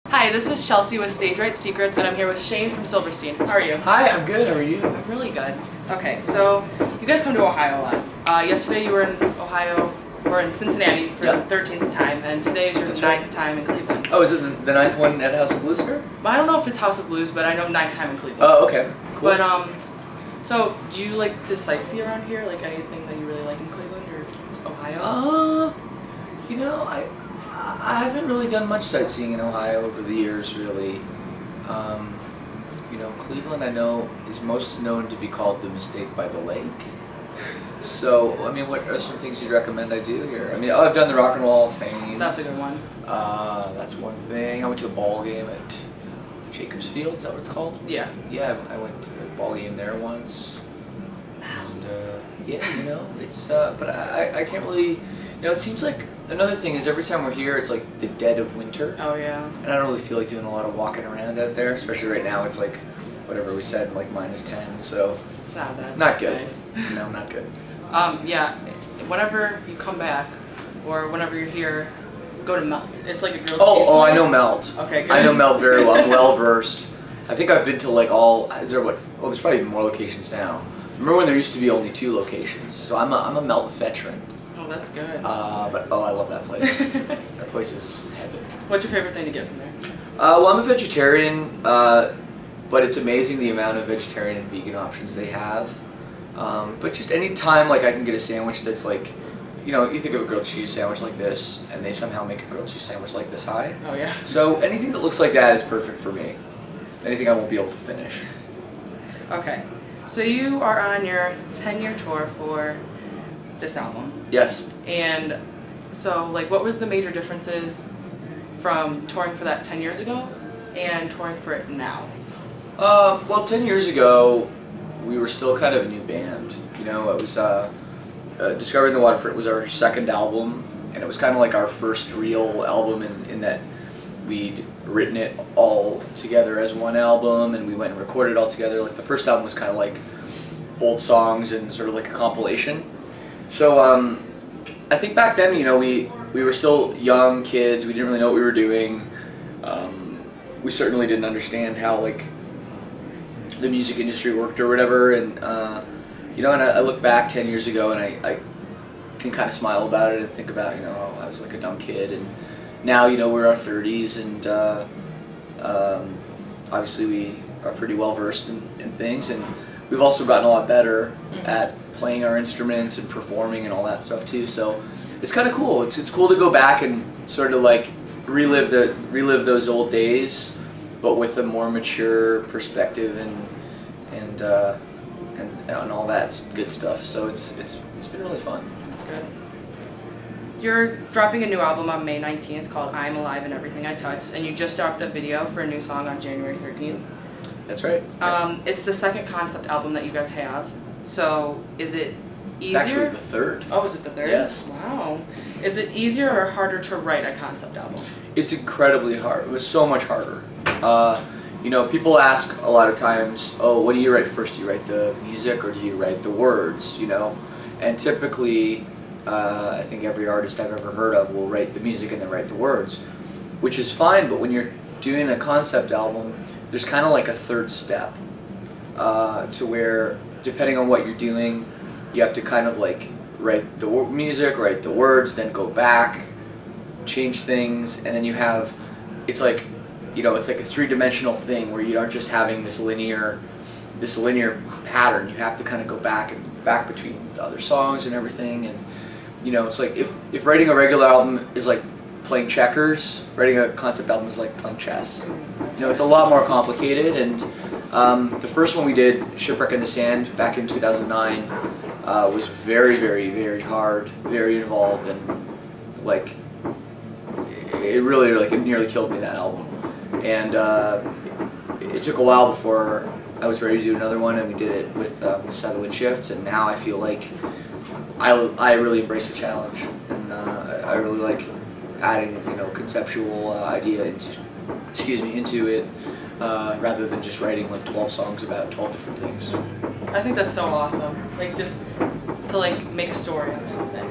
Hi, this is Chelsea with Stage Right Secrets, and I'm here with Shane from Silverstein. How are you? Hi, I'm good. How are you? I'm really good. Okay, so you guys come to Ohio a lot. Yesterday you were in Ohio, or in Cincinnati for the 13th time, and today is your ninth time in Cleveland. Oh, is it the ninth one at House of Blues, sir? Well, I don't know if it's House of Blues, but I know ninth time in Cleveland. Oh, okay. Cool. But, so do you like to sightsee around here? Like anything that you really like in Cleveland or just Ohio? You know, I haven't really done much sightseeing in Ohio over the years, really. You know, Cleveland, I know, is most known to be called the Mistake by the Lake. So, I mean, what are some things you'd recommend I do here? I mean, I've done the Rock and Roll of Fame. That's a good one. That's one thing. I went to a ball game at Jacobs Field, is that what it's called? Yeah. Yeah, I went to the ball game there once. And, yeah, you know, it's, but I can't really, you know, it seems like, another thing is every time we're here, it's like the dead of winter. Oh, yeah. And I don't really feel like doing a lot of walking around out there, especially right now. It's like, whatever we said, like -10, so. It's not bad. Not good. Nice. No, not good. Yeah, whenever you come back, or whenever you're here, go to Melt. It's like a grilled cheese place. Oh, I know Melt. Okay, good. I know Melt very well. I'm well versed. I think I've been to like all, is there what, oh, there's probably even more locations now. Remember when there used to be only 2 locations, so I'm a Melt veteran. Oh, that's good. But I love that place. That place is heaven. What's your favorite thing to get from there? Well, I'm a vegetarian, but it's amazing the amount of vegetarian and vegan options they have. But just any time, like, I can get a sandwich that's like, you know, you think of a grilled cheese sandwich like this, and they somehow make a grilled cheese sandwich like this high. Oh, yeah. So anything that looks like that is perfect for me. Anything I won't be able to finish. Okay. So you are on your 10-year tour for this album. Yes. And so, like, what was the major differences from touring for that 10 years ago and touring for it now? Well, 10 years ago, we were still kind of a new band. You know, it was, Discovering the Waterfront was our second album, and it was kind of like our first real album in that we'd written it all together as one album, and we went and recorded it all together. Like, the first album was kind of like old songs and sort of like a compilation. So, I think back then, you know, we were still young kids, we didn't really know what we were doing. We certainly didn't understand how, like, the music industry worked or whatever, and you know, and I look back 10 years ago and I can kind of smile about it and think about, you know, oh, I was like a dumb kid, and now, you know, we're in our 30s, and obviously we are pretty well versed in things, and we've also gotten a lot better at playing our instruments and performing and all that stuff too. So it's kind of cool. It's cool to go back and sort of like relive those old days, but with a more mature perspective and all that good stuff. So it's been really fun. That's good. You're dropping a new album on May 19th called I'm Alive and Everything I Touched, and you just dropped a video for a new song on January 13th. That's right. It's the second concept album that you guys have. So is it easier? It's actually the third. Oh, is it the third? Yes. Wow. Is it easier or harder to write a concept album? It's incredibly hard. It was so much harder. You know, people ask a lot of times, oh, what do you write first? Do you write the music or do you write the words, you know? And typically, I think every artist I've ever heard of will write the music and then write the words, which is fine, but when you're doing a concept album, there's kind of like a third step to where, depending on what you're doing, you have to kind of like write the music, write the words, then go back, change things, and then you have, it's like, you know, it's like a 3-dimensional thing where you aren't just having this linear pattern. You have to kind of go back between the other songs and everything, and you know, it's like if writing a regular album is like playing checkers, writing a concept album is like playing chess. You know, it's a lot more complicated, and the first one we did, Shipwreck in the Sand, back in 2009, was very, very, very hard, very involved, and like it really, like, it nearly killed me, that album. And it took a while before I was ready to do another one, and we did it with the Sutherland Shifts, and now I feel like I really embrace the challenge, and I really like adding, you know, conceptual idea into it, rather than just writing like 12 songs about 12 different things. I think that's so awesome. Like, just to like make a story out of something.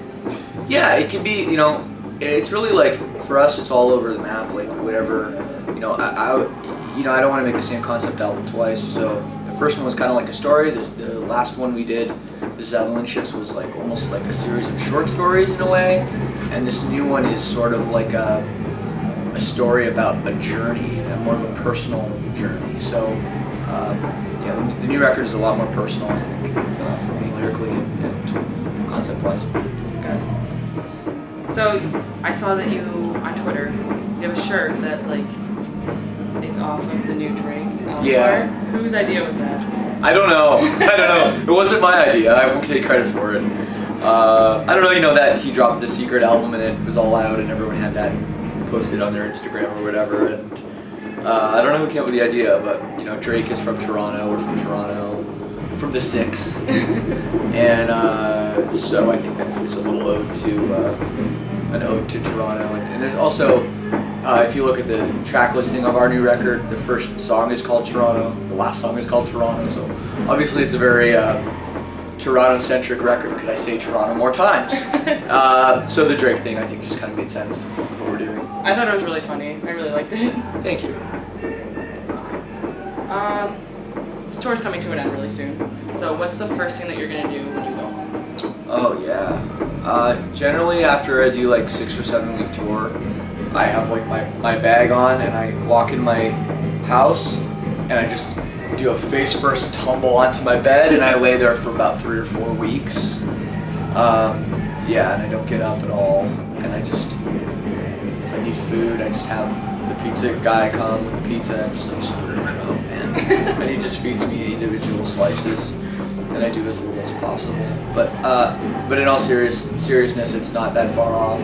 Yeah, it can be, you know, it's really like, for us, it's all over the map, like whatever I don't want to make the same concept album twice. So the first one was kind of like a story. The last one we did, This Avalanche Shifts, was like almost like a series of short stories in a way, and this new one is sort of like a story about a journey, more of a personal journey. So the new record is a lot more personal, I think, for me lyrically and concept-wise. Okay. So I saw that you on Twitter you have a shirt that like is off of the new Drake album. Yeah. Whose idea was that? I don't know. It wasn't my idea. I won't take credit for it. I don't know. You know that he dropped the Secret album and it was all out and everyone had that posted on their Instagram or whatever. And I don't know who came up with the idea, but Drake is from Toronto. We're from Toronto, from the Six, and so I think that it's a little ode to Toronto. And there's also, if you look at the track listing of our new record, the first song is called Toronto, the last song is called Toronto, so obviously it's a very Toronto-centric record because I say Toronto more times. So the Drake thing, I think, just kind of made sense with what we're doing. I thought it was really funny. I really liked it. Thank you. This tour's coming to an end really soon, so what's the first thing that you're going to do when you go home? Oh, yeah. Generally, after I do like 6 or 7 week tour, I have like my bag on and I walk in my house and I just do a face first tumble onto my bed and I lay there for about 3 or 4 weeks. And I don't get up at all. And I just, if I need food, I just have the pizza guy come with the pizza and just put it in my mouth, man. And he just feeds me individual slices. And I do as little as possible. But in all seriousness, it's not that far off.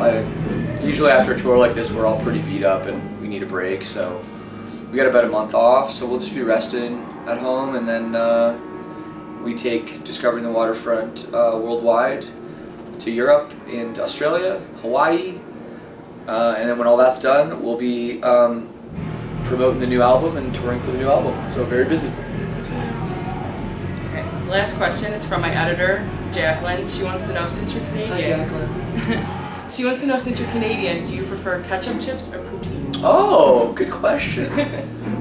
Usually after a tour like this, we're all pretty beat up and we need a break. So we got about a month off. So we'll just be resting at home, and then we take Discovering the Waterfront worldwide to Europe and Australia, Hawaii. And then when all that's done, we'll be promoting the new album and touring for the new album. So very busy. Last question is from my editor, Jacqueline. She wants to know, since you're Canadian. Hi, Jacqueline. She wants to know, since you're Canadian, do you prefer ketchup chips or poutine? Oh, good question.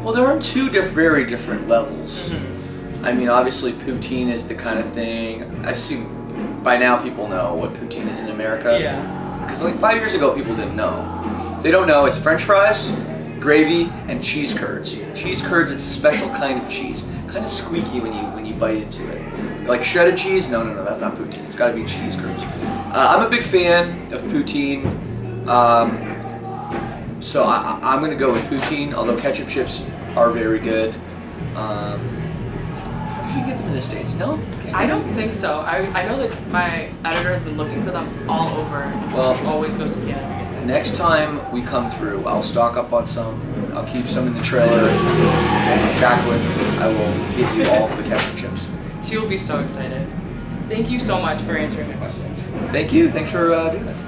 Well, they're on two very different levels. Mm-hmm. I mean, obviously, poutine is the kind of thing. I assume by now people know what poutine is in America. Yeah. Because like 5 years ago, people didn't know. If they don't know, it's French fries, gravy, and cheese curds. Cheese curds, it's a special kind of cheese. Kind of squeaky when you bite into it. Like shredded cheese? No, that's not poutine. It's got to be cheese curds. I'm a big fan of poutine, so I'm going to go with poutine, although ketchup chips are very good. If you can get them in the States, no? I don't think so. I know that my editor has been looking for them all over, and she always goes to Canada. Next time we come through, I'll stock up on some. I'll keep some in the trailer, and Jacqueline, I will give you all of the ketchup chips. She will be so excited. Thank you so much for answering my questions. Thank you. Thanks for doing this.